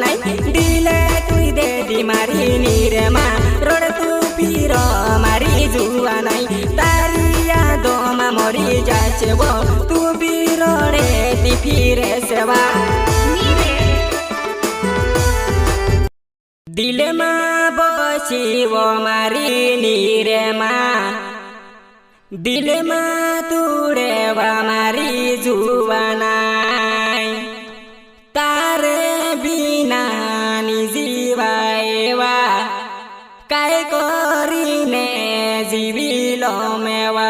नहीं दिले तुई दे दी मारी नीरे माँ रोड तू पीरो मारी जुआ नहीं तारी यादों में मोरी जाचे वो तू भी रोडे दी फिरे सेवा दिल माँ बसी वो मारी नीरे माँ दिल माँ तुड़े वा मारी जुवाना तारे बिना नि जीवाएवा काय करीने जीविलो मेवा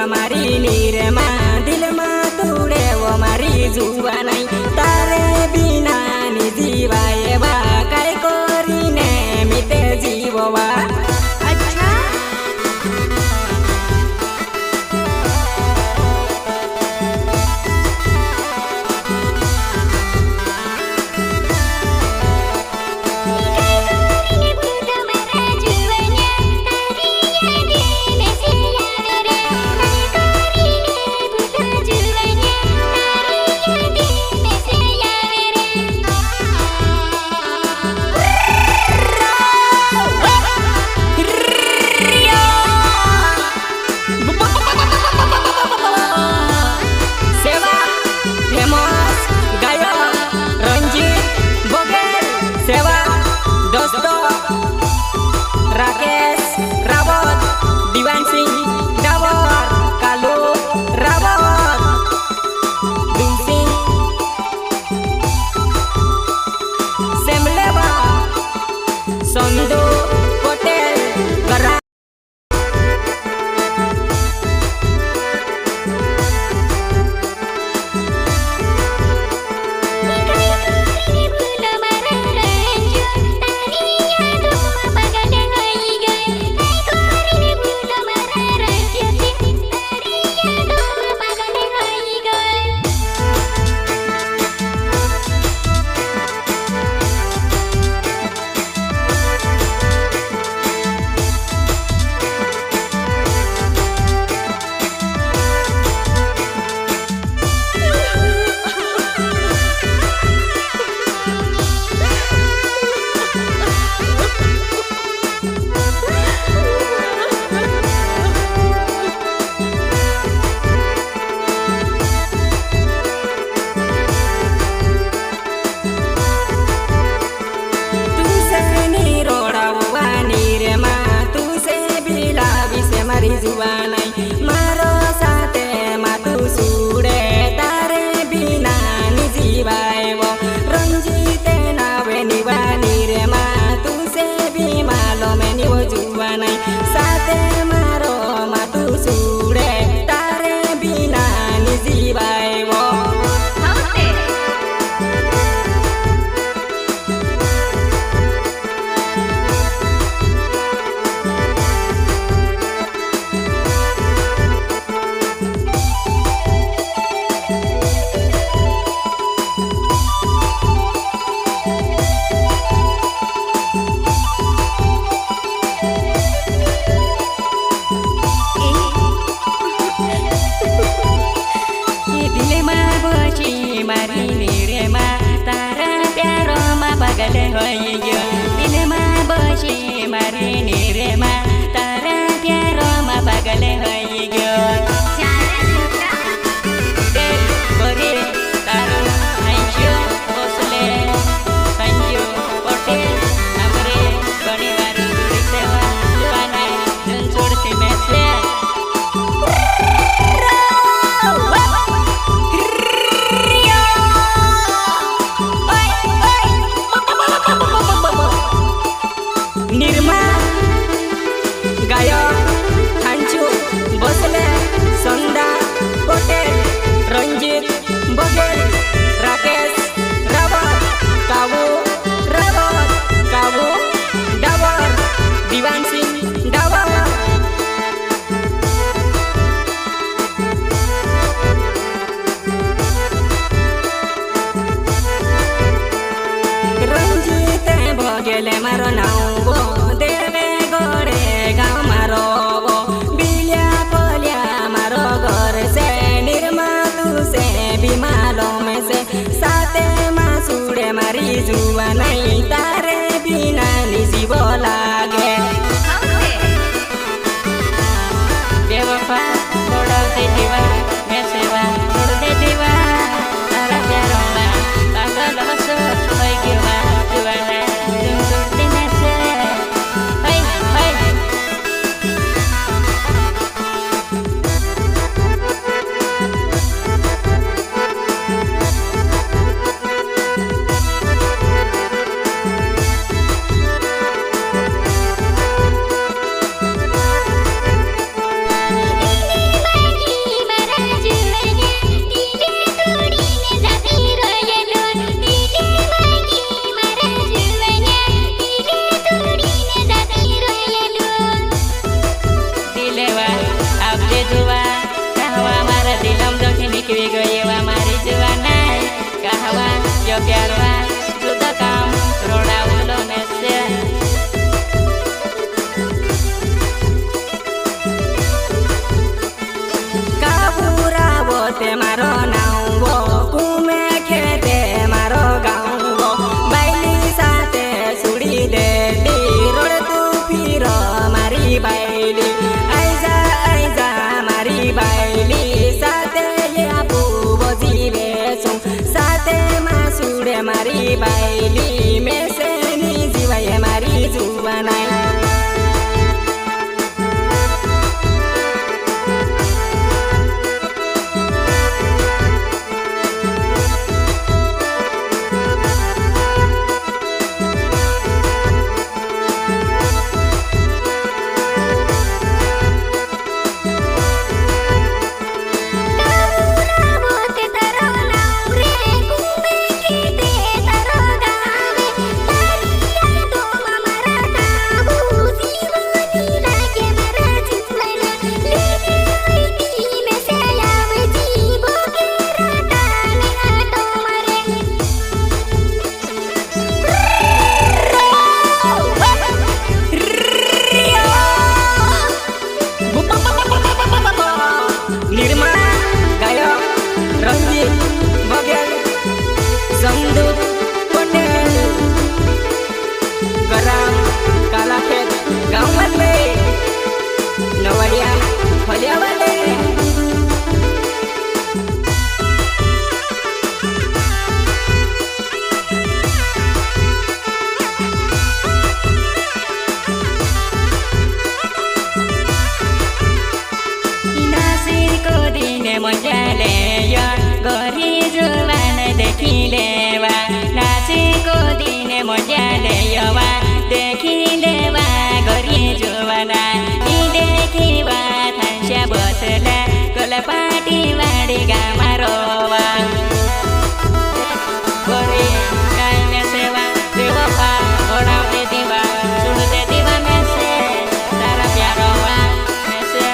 मारी नीरे माँ दिल माँ तोड़े वो मारी जुआ नहीं तारे बिना नि जीवाए बा काय करीने मिटे जीववा गेले मारो नाउबो देवे गोरे गाँव मारो बिलिया पोलिया मारो घर से निर्मा तू से बिमालों में से साते मासूड़े मारी जुआ नहीं तारे बिना निजीवो लागे बेवफा छोड़ दे दीवा मैं सेवा छोड़ दे दीवा तारा प्यारों पागल बसो होई गिवा दीवाना तुम छोड़ देने से हाय हाय मारो नाउबो कुमे खेते मारो गाँवो बैली साथे सुड़ी दे दी रोड तू फिरो मारी बैली आइजा मारी बैली साथे ये आपू बजीले सो साथे मासुड़े मारी बैली में से नी जीवाए मारी जुवानाई नाचेको दिने मजाले यवा देखिले वा गरी जुवाना देखिवा थान्स्या बसला कोलापाटी वाडी गामा रोवा गरी काइने सेवा बेवफा ओडाउने दिवा सुडुते दिवा मेसे तारा प्यारोवा मेसे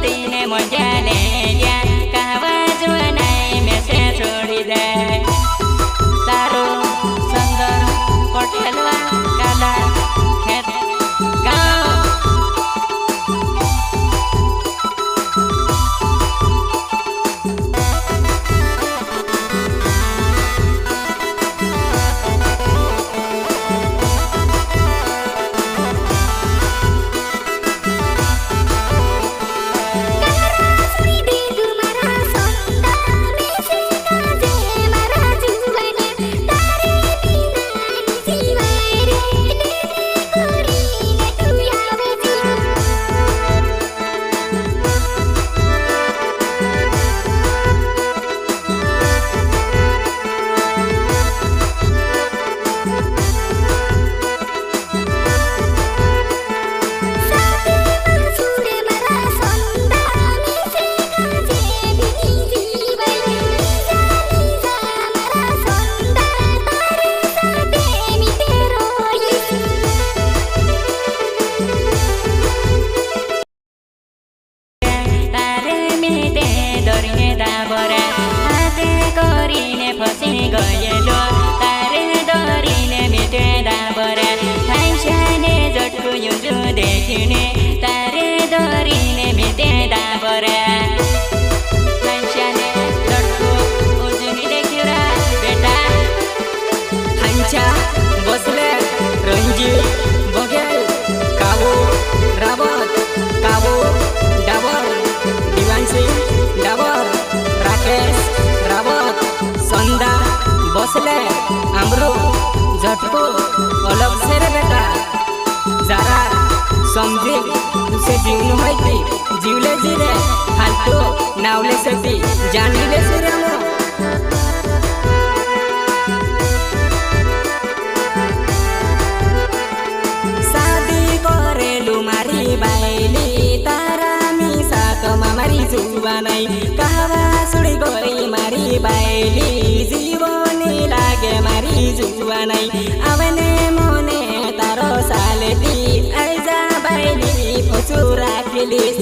કરીને મોજા લે ગયા કહેવા જવાનાય મેસે છોડી દે તારો સુંદર પટેલવા કાલા ખેત ગાંવ ફસી ગયેલો તારે દોરીને મીઠે ડાબરા થાઈશાને ઝટકું યુજું દેખીને તારે દોરીને મીઠે ડાબરા થાઈશાને ઝટકું ઉજુની દેખ્યુરા બેટા થાઈશા બસલે રંજી બઘેલ કાવો રાવત કાવો ડાબર દિવાનસિંહ ડાબર રાકેશ રાવત संदा बसले आमरो झटको अलग से रे बेटा जरा समझे तुसे जीवन होती जीवले जी रे फालतू नावले सती जानले से रे मो शादी करेलु मारी बाइली तारा मिसा तो मारी जुवा नहीं कहवा सुड़ी गई मारी बाइली जीवनी लागे मारी जुवा नहीं आवने मोने तारो सालेती आइजा बाइली फसु राखिलिस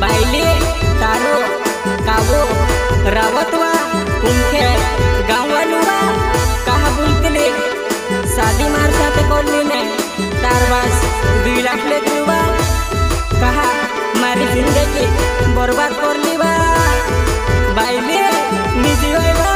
बाइली तारो कावो रावतवा कुंखे गाँवलुआ कहा बुलतले शादी मार साथे करली ने तार बास 2 लाख ले दुआ कहा मारी जिंदगी बर्बाद करली बा बाइले निजी होइबा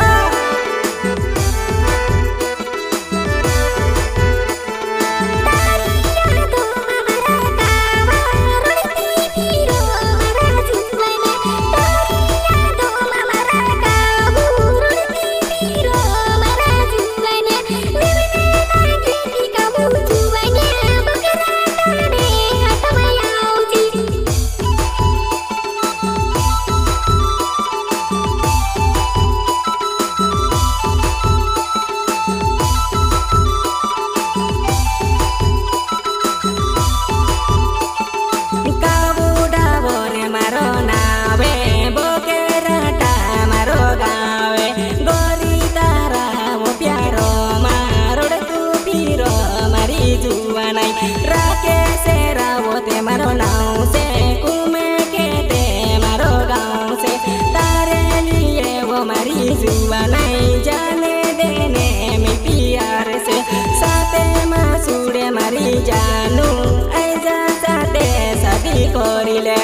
राकेश रावत मारो नाव से कुमे के ते मारो गाँव से तारे लिए वो मारी जुआ नहीं जाने देने में प्यार से साथे मासूड़े मारी जानू ऐजा साथे शादी करिले।